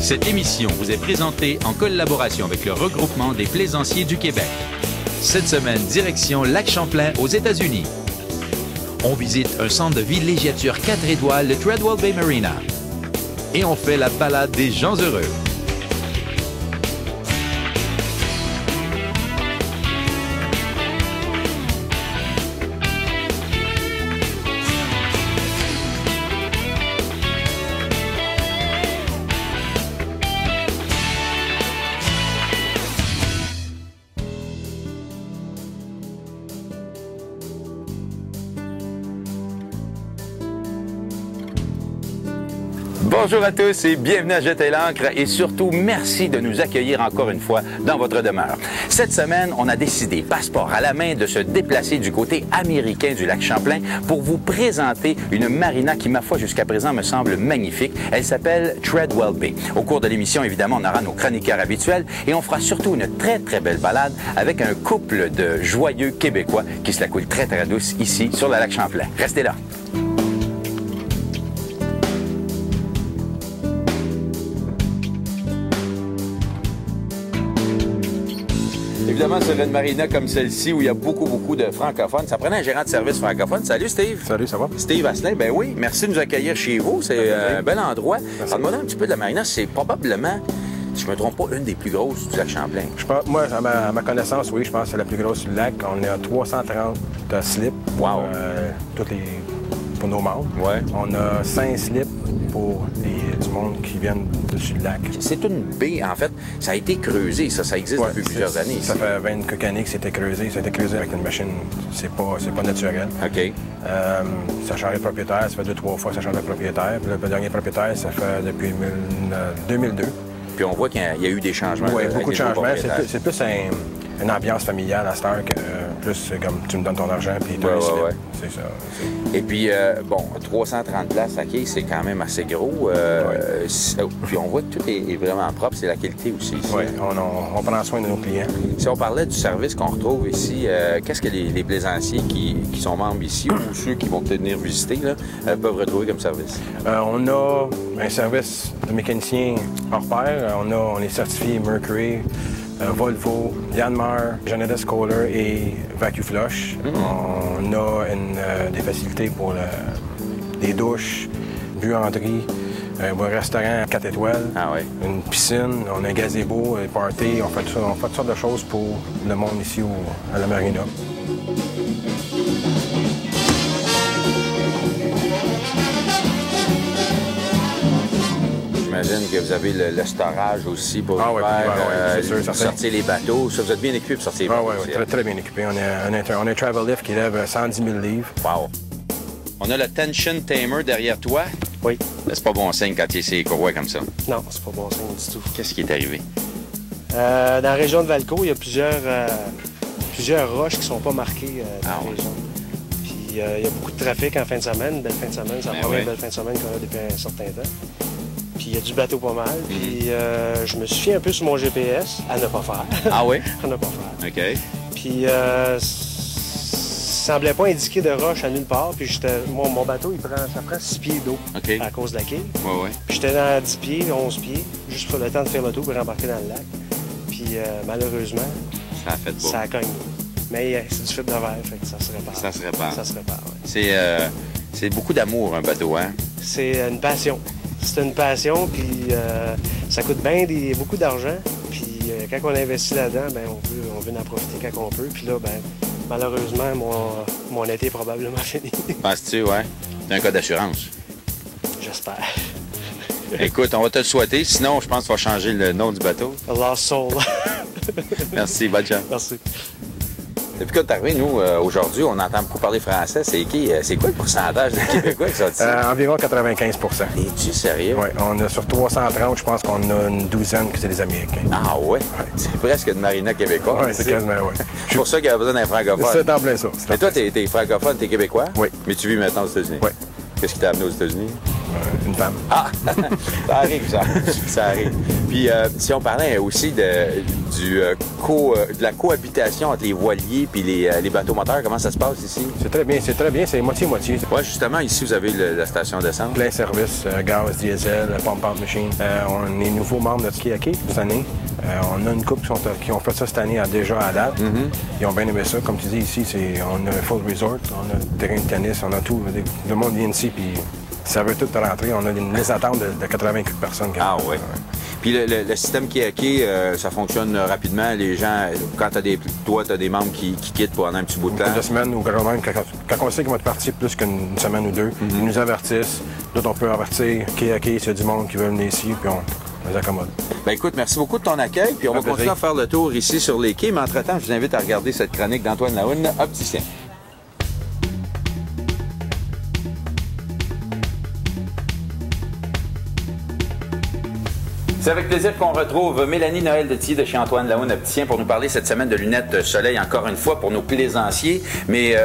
Cette émission vous est présentée en collaboration avec le Regroupement des plaisanciers du Québec. Cette semaine, direction Lac-Champlain aux États-Unis. On visite un centre de villégiature 4 étoiles, le Treadwell Bay Marina. Et on fait la balade des gens heureux. Bonjour à tous et bienvenue à Jeter l'ancre et surtout merci de nous accueillir encore une fois dans votre demeure. Cette semaine, on a décidé, passeport à la main, de se déplacer du côté américain du lac Champlain pour vous présenter une marina qui, ma foi, jusqu'à présent me semble magnifique. Elle s'appelle Treadwell Bay. Au cours de l'émission, évidemment, on aura nos chroniqueurs habituels et on fera surtout une très belle balade avec un couple de joyeux Québécois qui se la coule très douce ici sur le lac Champlain. Restez là. Évidemment, sur une marina comme celle-ci, où il y a beaucoup de francophones, ça prenait un gérant de service francophone. Salut, Steve. Salut, ça va? Steve Asselin, ben oui, merci de nous accueillir chez vous. C'est un bel endroit. Parle-moi un petit peu de la marina. C'est probablement, si je ne me trompe pas, une des plus grosses du lac Champlain. Moi, à ma connaissance, oui, je pense que c'est la plus grosse du lac. On est à 330 slips Wow. pour nos membres. Ouais. On a 5 slips pour du monde qui viennent dessus le lac. C'est une baie, en fait. Ça a été creusé, ça existe depuis plusieurs années. Ça fait 20 quelques années que c'était creusé. Ça a été creusé avec une machine. C'est pas naturel. OK. Ça a changé de propriétaire. Ça fait 2-3 fois que ça change de propriétaire. Puis le dernier propriétaire, ça fait depuis 2002. Puis on voit qu'il y a eu des changements. Oui, beaucoup de changements. C'est plus une ambiance familiale à cette heure que plus comme tu me donnes ton argent puis tu as ouais. C'est ça. Et puis, 330 places à quai, c'est quand même assez gros. Puis on voit que tout est vraiment propre. C'est la qualité aussi ici. Oui, on prend soin de nos clients. Si on parlait du service qu'on retrouve ici, qu'est-ce que les plaisanciers qui sont membres ici ou ceux qui vont peut-être venir visiter là, peuvent retrouver comme service? On a un service de mécanicien hors pair. On est certifié Mercury, Volvo, Yanmar, Janetta Kohler et VacuFlush. On a des facilités pour des douches, buanderie, un restaurant 4 étoiles, une piscine, on a un gazebo, un party. On fait toutes sortes de choses pour le monde ici à la marina. J'imagine que vous avez le storage aussi pour sortir les bateaux. Ça, vous êtes bien équipé pour sortir les bateaux. Oui, très bien équipé. On a un travel lift qui lève 110 000 livres. Wow! On a le Tension Tamer derrière toi. Oui. C'est pas bon signe quand il y a ces courroies comme ça. Non, c'est pas bon signe du tout. Qu'est-ce qui est arrivé? Dans la région de Valco, il y a plusieurs roches qui ne sont pas marquées dans la région. Puis il y a beaucoup de trafic en fin de semaine. Belle fin de semaine, c'est la première belle fin de semaine qu'on a depuis un certain temps. Puis il y a du bateau pas mal. Puis je me suis fié un peu sur mon GPS à ne pas faire. Ah oui? À ne pas faire. OK. Puis ça semblait pas indiquer de roche à nulle part. Puis mon bateau, ça prend 6 pieds d'eau à cause de la quille. Oui. Puis j'étais dans 10 pieds, 11 pieds, juste pour le temps de faire le tour pour rembarquer dans le lac. Puis malheureusement, ça a cogné. Mais c'est du fibre de verre, fait que ça se répare. Ça se répare. Ça se répare, oui. C'est beaucoup d'amour, un bateau, hein? C'est une passion. C'est une passion, puis ça coûte beaucoup d'argent. Puis quand on investit là-dedans, ben on veut en profiter quand on peut. Puis là, ben malheureusement, mon été est probablement fini. Penses-tu, ouais? C'est un cas d'assurance. J'espère. Écoute, on va te le souhaiter. Sinon, je pense qu'il va changer le nom du bateau. A Lost Soul. Merci, bonne chance. Merci. Depuis que tu es arrivé, nous, aujourd'hui, on entend beaucoup parler français. C'est quoi le pourcentage des Québécois qui sont ici? Environ 95 %. Es-tu sérieux? Oui, on a sur 330, je pense qu'on a une douzaine que c'est des Américains. Ah ouais? C'est presque une marina québécoise. Oui, c'est quasiment, oui. C'est pour ça qu'il y a besoin d'un francophone. C'est en plein ça. Mais toi, t'es francophone, t'es québécois? Oui. Mais tu vis maintenant aux États-Unis? Oui. Qu'est-ce qui t'a amené aux États-Unis? une femme. Ah! Ça arrive, ça. Ça arrive. Puis, si on parlait aussi de la cohabitation entre les voiliers puis les bateaux moteurs, comment ça se passe ici? C'est très bien, c'est moitié-moitié. Oui, justement, ici, vous avez la station d'essence. Plein service, gaz, diesel, pump machine. On est nouveaux membres de Ski cette année. On a une couple qui ont fait ça cette année déjà à date. Ils ont bien aimé ça. Comme tu dis, ici, on a un full resort, on a un terrain de tennis, on a tout. Le monde vient ici, puis ça veut tout rentrer. On a une liste d'attente de 80 personnes. Ah oui. Puis le système Kiaki, ça fonctionne rapidement. Les gens, quand tu as des membres qui quittent pendant un petit bout de temps. 2 semaines ou quand on sait qu'ils vont être partis plus qu'une semaine ou deux, ils nous avertissent. D'autres, on peut avertir Kiaki, s'il y a du monde qui veut venir ici, puis on les accommode. Bien, écoute, merci beaucoup de ton accueil. Puis on va continuer à faire le tour ici sur les quais. Mais entre-temps, je vous invite à regarder cette chronique d'Antoine Lahoune, opticien. C'est avec plaisir qu'on retrouve Mélanie Noël-Dethier de chez Antoine Lahoune, opticien, pour nous parler cette semaine de lunettes soleil, encore une fois, pour nos plaisanciers. Mais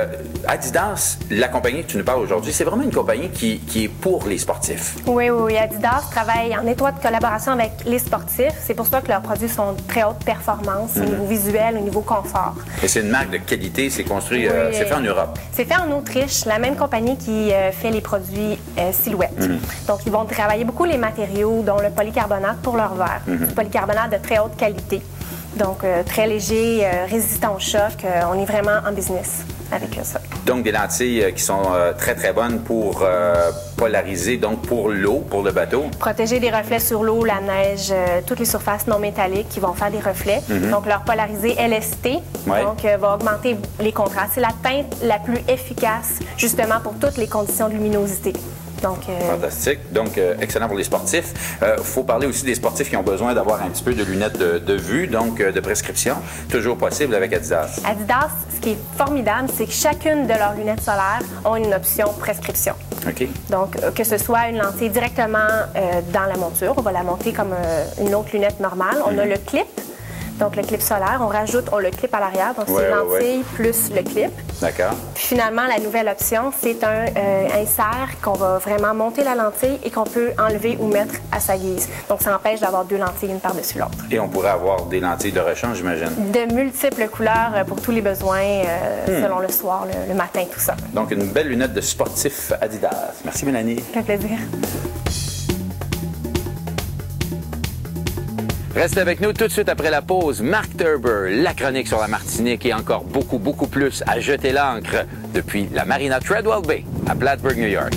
Adidas, la compagnie que tu nous parles aujourd'hui, c'est vraiment une compagnie qui est pour les sportifs. Oui. Adidas travaille en étroite collaboration avec les sportifs. C'est pour ça que leurs produits sont de très haute performance au niveau visuel, au niveau confort. Et c'est une marque de qualité, c'est construit, c'est fait en Europe. C'est fait en Autriche, la même compagnie qui fait les produits Silhouette. Donc, ils vont travailler beaucoup les matériaux, dont le polycarbonate pour leur verre. Du polycarbonate de très haute qualité. Donc, très léger, résistant au choc. On est vraiment en business avec ça. Donc, des lentilles qui sont très, très bonnes pour polariser, donc pour l'eau, pour le bateau. Protéger des reflets sur l'eau, la neige, toutes les surfaces non métalliques qui vont faire des reflets. Donc, leur polariser LST, donc, va augmenter les contrastes. C'est la teinte la plus efficace, justement, pour toutes les conditions de luminosité. Donc, fantastique. Donc, excellent pour les sportifs. Il faut parler aussi des sportifs qui ont besoin d'avoir un petit peu de lunettes de vue, donc de prescription. Toujours possible avec Adidas. Adidas, ce qui est formidable, c'est que chacune de leurs lunettes solaires ont une option prescription. OK. Donc, que ce soit une lentille directement dans la monture, on va la monter comme une autre lunette normale. On a le clip. Donc, le clip solaire, on le clip à l'arrière. Donc, c'est lentille plus le clip. D'accord. Puis finalement, la nouvelle option, c'est un insert qu'on va vraiment monter la lentille et qu'on peut enlever ou mettre à sa guise. Donc, ça empêche d'avoir 2 lentilles, une par-dessus l'autre. Et on pourrait avoir des lentilles de rechange, j'imagine? De multiples couleurs pour tous les besoins, selon le soir, le matin, tout ça. Donc, une belle lunette de sportif Adidas. Merci, Mélanie. Ça fait plaisir. Restez avec nous tout de suite après la pause. Mark Turber, la chronique sur la Martinique et encore beaucoup plus à jeter l'ancre depuis la marina Treadwell Bay à Plattsburgh, New York.